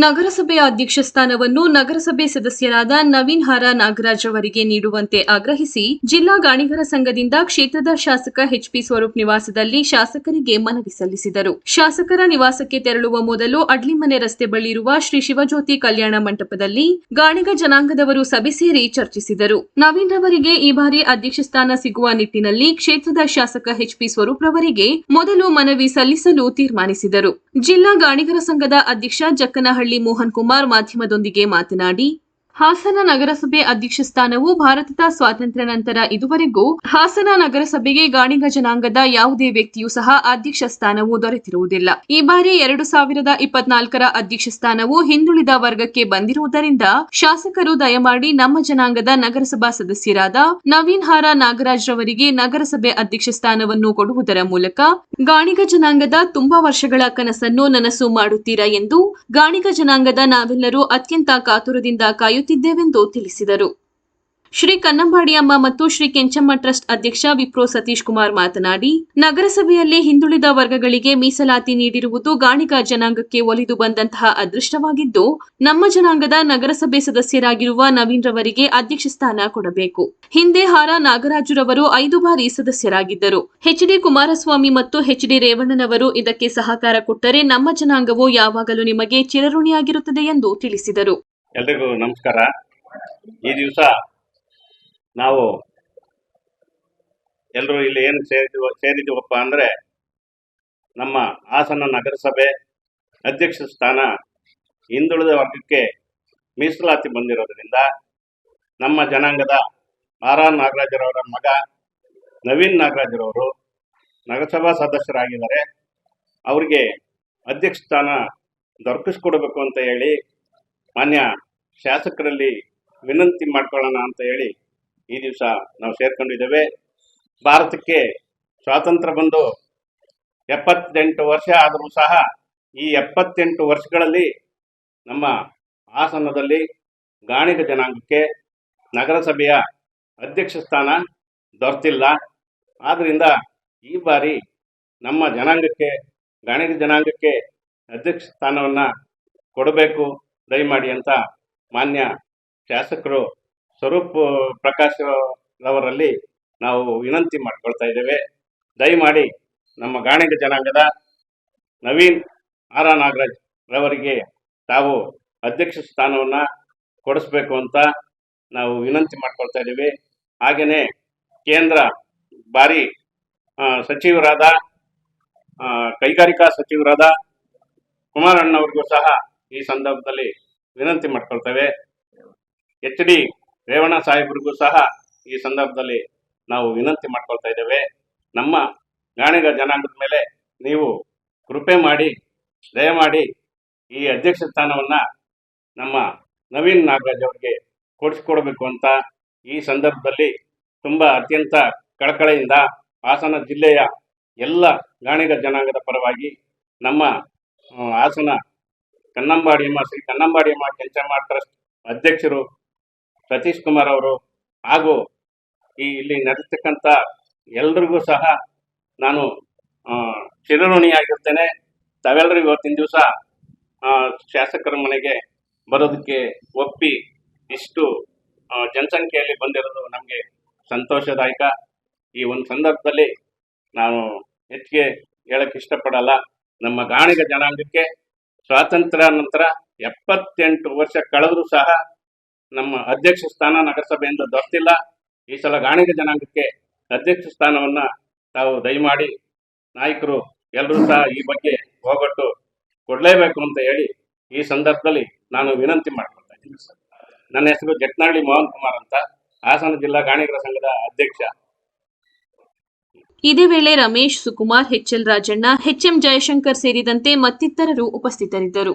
ನಗರಸಭೆಯ ಅಧ್ಯಕ್ಷ ಸ್ಥಾನವನ್ನು ನಗರಸಭೆ ಸದಸ್ಯರಾದ ನವೀನ್ ಹಾರ ನಾಗರಾಜ್ ಅವರಿಗೆ ನೀಡುವಂತೆ ಆಗ್ರಹಿಸಿ ಜಿಲ್ಲಾ ಗಾಣಿಗರ ಸಂಘದಿಂದ ಕ್ಷೇತ್ರದ ಶಾಸಕ ಎಚ್ಪಿ ಸ್ವರೂಪ್ ನಿವಾಸದಲ್ಲಿ ಶಾಸಕರಿಗೆ ಮನವಿ ಸಲ್ಲಿಸಿದರು. ಶಾಸಕರ ನಿವಾಸಕ್ಕೆ ತೆರಳುವ ಮೊದಲು ಅಡ್ಲಿಮನೆ ರಸ್ತೆ ಬಳಿ ಇರುವ ಶ್ರೀ ಶಿವಜ್ಯೋತಿ ಕಲ್ಯಾಣ ಮಂಟಪದಲ್ಲಿ ಗಾಣಿಗ ಜನಾಂಗದವರು ಸಭೆ ಸೇರಿ ಚರ್ಚಿಸಿದರು. ನವೀನ್ ರವರಿಗೆ ಈ ಬಾರಿ ಅಧ್ಯಕ್ಷ ಸ್ಥಾನ ಸಿಗುವ ನಿಟ್ಟಿನಲ್ಲಿ ಕ್ಷೇತ್ರದ ಶಾಸಕ ಎಚ್ಪಿ ಸ್ವರೂಪ್ ರವರಿಗೆ ಮೊದಲು ಮನವಿ ಸಲ್ಲಿಸಲು ತೀರ್ಮಾನಿಸಿದರು. ಜಿಲ್ಲಾ ಗಾಣಿಗರ ಸಂಘದ ಅಧ್ಯಕ್ಷ ಜಕ್ಕನಹಳ್ಳಿ ಮೋಹನ್ ಕುಮಾರ್ ಮಾಧ್ಯಮದೊಂದಿಗೆ ಮಾತನಾಡಿ, ಹಾಸನ ನಗರಸಭೆ ಅಧ್ಯಕ್ಷ ಸ್ಥಾನವು ಭಾರತದ ಸ್ವಾತಂತ್ರ್ಯ ನಂತರ ಇದುವರೆಗೂ ಹಾಸನ ನಗರಸಭೆಗೆ ಗಾಣಿಗ ಜನಾಂಗದ ಯಾವುದೇ ವ್ಯಕ್ತಿಯೂ ಸಹ ಅಧ್ಯಕ್ಷ ಸ್ಥಾನವು ದೊರೆತಿರುವುದಿಲ್ಲ. ಈ ಬಾರಿ 2024ರ ಅಧ್ಯಕ್ಷ ಸ್ಥಾನವು ಹಿಂದುಳಿದ ವರ್ಗಕ್ಕೆ ಬಂದಿರುವುದರಿಂದ ಶಾಸಕರು ದಯಮಾಡಿ ನಮ್ಮ ಜನಾಂಗದ ನಗರಸಭಾ ಸದಸ್ಯರಾದ ನವೀನ್ ಹಾರ ನಾಗರಾಜ್ ರವರಿಗೆ ನಗರಸಭೆ ಅಧ್ಯಕ್ಷ ಸ್ಥಾನವನ್ನು ಕೊಡುವುದರ ಮೂಲಕ ಗಾಣಿಗ ಜನಾಂಗದ ತುಂಬಾ ವರ್ಷಗಳ ಕನಸನ್ನು ನನಸು ಮಾಡುತ್ತೀರಾ ಎಂದು ಗಾಣಿಗ ಜನಾಂಗದ ನಾವೆಲ್ಲರೂ ಅತ್ಯಂತ ಕಾತುರದಿಂದ ಕಾಯುತ್ತಿದ್ದೇವೆಂದು ತಿಳಿಸಿದರು. ಶ್ರೀ ಕನ್ನಂಬಾಡಿಯಮ್ಮ ಮತ್ತು ಶ್ರೀ ಕೆಂಚಮ್ಮ ಟ್ರಸ್ಟ್ ಅಧ್ಯಕ್ಷ ವಿಪ್ರೋ ಸತೀಶ್ ಕುಮಾರ್ ಮಾತನಾಡಿ, ನಗರಸಭೆಯಲ್ಲಿ ಹಿಂದುಳಿದ ವರ್ಗಗಳಿಗೆ ಮೀಸಲಾತಿ ನೀಡಿರುವುದು ಗಾಣಿಗ ಜನಾಂಗಕ್ಕೆ ಒಲಿದು ಬಂದಂತಹ ಅದೃಷ್ಟವಾಗಿದ್ದು, ನಮ್ಮ ಜನಾಂಗದ ನಗರಸಭೆ ಸದಸ್ಯರಾಗಿರುವ ನವೀನ್ ರವರಿಗೆ ಅಧ್ಯಕ್ಷ ಸ್ಥಾನ ಕೊಡಬೇಕು. ಹಿಂದೆ ಹಾರ ನಾಗರಾಜುರವರು 5 ಬಾರಿ ಸದಸ್ಯರಾಗಿದ್ದರು. ಎಚ್.ಡಿ. ಕುಮಾರಸ್ವಾಮಿ ಮತ್ತು ಎಚ್.ಡಿ. ರೇವಣ್ಣನವರು ಇದಕ್ಕೆ ಸಹಕಾರ ಕೊಟ್ಟರೆ ನಮ್ಮ ಜನಾಂಗವು ಯಾವಾಗಲೂ ನಿಮಗೆ ಚಿರಋಣಿಯಾಗಿರುತ್ತದೆ ಎಂದು ತಿಳಿಸಿದರು. ಎಲ್ರಿಗೂ ನಮಸ್ಕಾರ. ಈ ದಿವಸ ನಾವು ಎಲ್ಲರೂ ಇಲ್ಲಿ ಏನು ಸೇರಿದ್ದೀವಪ್ಪ ಅಂದರೆ, ನಮ್ಮ ಹಾಸನ ನಗರಸಭೆ ಅಧ್ಯಕ್ಷ ಸ್ಥಾನ ಹಿಂದುಳಿದ ವರ್ಗಕ್ಕೆ ಮೀಸಲಾತಿ ಬಂದಿರೋದ್ರಿಂದ ನಮ್ಮ ಜನಾಂಗದ ಆರ್ ನಾಗರಾಜರವರ ಮಗ ನವೀನ್ ನಾಗರಾಜರವರು ನಗರಸಭಾ ಸದಸ್ಯರಾಗಿದ್ದಾರೆ. ಅವರಿಗೆ ಅಧ್ಯಕ್ಷ ಸ್ಥಾನ ದೊರಕಿಸ್ಕೊಡ್ಬೇಕು ಅಂತ ಹೇಳಿ ಮಾನ್ಯ ಶಾಸಕರಲ್ಲಿ ವಿನಂತಿ ಮಾಡ್ಕೊಳ್ಳೋಣ ಅಂತ ಹೇಳಿ ಈ ದಿವಸ ನಾವು ಸೇರ್ಕೊಂಡಿದ್ದೇವೆ. ಭಾರತಕ್ಕೆ ಸ್ವಾತಂತ್ರ್ಯ ಬಂದು 78 ವರ್ಷ ಆದರೂ ಸಹ ಈ 78 ವರ್ಷಗಳಲ್ಲಿ ನಮ್ಮ ಹಾಸನದಲ್ಲಿ ಗಾಣಿಗ ಜನಾಂಗಕ್ಕೆ ನಗರಸಭೆಯ ಅಧ್ಯಕ್ಷ ಸ್ಥಾನ ದೊರೆತಿಲ್ಲ. ಆದ್ದರಿಂದ ಈ ಬಾರಿ ನಮ್ಮ ಜನಾಂಗಕ್ಕೆ, ಗಾಣಿಗ ಜನಾಂಗಕ್ಕೆ ಅಧ್ಯಕ್ಷ ಸ್ಥಾನವನ್ನು ಕೊಡಬೇಕು ದಯಮಾಡಿ ಅಂತ ಮಾನ್ಯ ಶಾಸಕರು ಸ್ವರೂಪ್ ಪ್ರಕಾಶ್ ರವರಲ್ಲಿ ನಾವು ವಿನಂತಿ ಮಾಡ್ಕೊಳ್ತಾ ಇದ್ದೇವೆ. ದಯಮಾಡಿ ನಮ್ಮ ಗಾಣಿಗ ಜನಾಂಗದ ನವೀನ್ ಆರ್ ನಾಗರಾಜ್ ರವರಿಗೆ ತಾವು ಅಧ್ಯಕ್ಷ ಸ್ಥಾನವನ್ನು ಕೊಡಿಸ್ಬೇಕು ಅಂತ ನಾವು ವಿನಂತಿ ಮಾಡ್ಕೊಳ್ತಾ ಇದ್ದೀವಿ. ಹಾಗೆಯೇ ಕೇಂದ್ರ ಬಾರಿ ಸಚಿವರಾದ ಕೈಗಾರಿಕಾ ಸಚಿವರಾದ ಕುಮಾರಣ್ಣವ್ರಿಗೂ ಸಹ ಈ ಸಂದರ್ಭದಲ್ಲಿ ವಿನಂತಿ ಮಾಡ್ಕೊಳ್ತೇವೆ. ಎಚ್.ಡಿ. ರೇವಣ್ಣ ಸಾಹೇಬ್ರಿಗೂ ಸಹ ಈ ಸಂದರ್ಭದಲ್ಲಿ ನಾವು ವಿನಂತಿ ಮಾಡ್ಕೊಳ್ತಾ ಇದ್ದೇವೆ. ನಮ್ಮ ಗಾಣಿಗ ಜನಾಂಗದ ಮೇಲೆ ನೀವು ಕೃಪೆ ಮಾಡಿ ದಯಮಾಡಿ ಈ ಅಧ್ಯಕ್ಷ ಸ್ಥಾನವನ್ನು ನಮ್ಮ ನವೀನ್ ನಾಗರಾಜ್ ಅವರಿಗೆ ಕೊಡಿಸ್ಕೊಡ್ಬೇಕು ಅಂತ ಈ ಸಂದರ್ಭದಲ್ಲಿ ಅತ್ಯಂತ ಕಳಕಳಿಯಿಂದ ಹಾಸನ ಜಿಲ್ಲೆಯ ಎಲ್ಲ ಗಾಣಿಗ ಜನಾಂಗದ ಪರವಾಗಿ ನಮ್ಮ ಹಾಸನ ಶ್ರೀ ಕನ್ನಂಬಾಡಿಯಮ್ಮ ಕೆಂಚಮ್ಮ ಟ್ರಸ್ಟ್ ಅಧ್ಯಕ್ಷರು ಸತೀಶ್ ಕುಮಾರ್ ಅವರು ಹಾಗೂ ಇಲ್ಲಿ ನಡೆಸ್ತಕ್ಕಂಥ ಎಲ್ರಿಗೂ ಸಹ ನಾನು ಚಿರಋಣಿಯಾಗಿರ್ತೇನೆ. ತಾವೆಲ್ಲರೂ ಇವತ್ತಿನ ದಿವಸ ಶಾಸಕರ ಮನೆಗೆ ಬರೋದಕ್ಕೆ ಒಪ್ಪಿ ಇಷ್ಟು ಜನಸಂಖ್ಯೆಯಲ್ಲಿ ಬಂದಿರೋದು ನಮಗೆ ಸಂತೋಷದಾಯಕ. ಈ ಒಂದು ಸಂದರ್ಭದಲ್ಲಿ ನಾನು ಹೆಚ್ಚಿಗೆ ಹೇಳಕ್ಕೆ ಇಷ್ಟಪಡಲ್ಲ. ನಮ್ಮ ಗಾಣಿಗ ಜನಾಂಗಕ್ಕೆ ಸ್ವಾತಂತ್ರ್ಯ ನಂತರ 78 ವರ್ಷ ಕಳೆದರೂ ಸಹ ನಮ್ಮ ಅಧ್ಯಕ್ಷ ಸ್ಥಾನ ನಗರಸಭೆಯಿಂದ ದೊರೆತಿಲ್ಲ. ಈ ಸಲ ಗಾಣಿಗ ಜನಾಂಗಕ್ಕೆ ಅಧ್ಯಕ್ಷ ಸ್ಥಾನವನ್ನು ತಾವು ದಯಮಾಡಿ ನಾಯಕರು ಎಲ್ಲರೂ ಸಹ ಈ ಬಗ್ಗೆ ಹೋಗೊಟ್ಟು ಕೊಡಲೇಬೇಕು ಅಂತ ಹೇಳಿ ಈ ಸಂದರ್ಭದಲ್ಲಿ ನಾನು ವಿನಂತಿ ಮಾಡ್ಕೊಳ್ತಾ ಇದ್ದೀನಿ. ನನ್ನ ಹೆಸರು ಜಕ್ಕನಹಳ್ಳಿ ಮೋಹನ್ ಕುಮಾರ್ ಅಂತ, ಹಾಸನ ಜಿಲ್ಲಾ ಗಾಣಿಗರ ಸಂಘದ ಅಧ್ಯಕ್ಷ. ಇದೇ ವೇಳೆ ರಮೇಶ್, ಸುಕುಮಾರ್, ಎಚ್.ಎಲ್. ರಾಜಣ್ಣ, ಎಚ್.ಎಂ. ಜಯಶಂಕರ್ ಸೇರಿದಂತೆ ಮತ್ತಿತರರು ಉಪಸ್ಥಿತರಿದ್ದರು.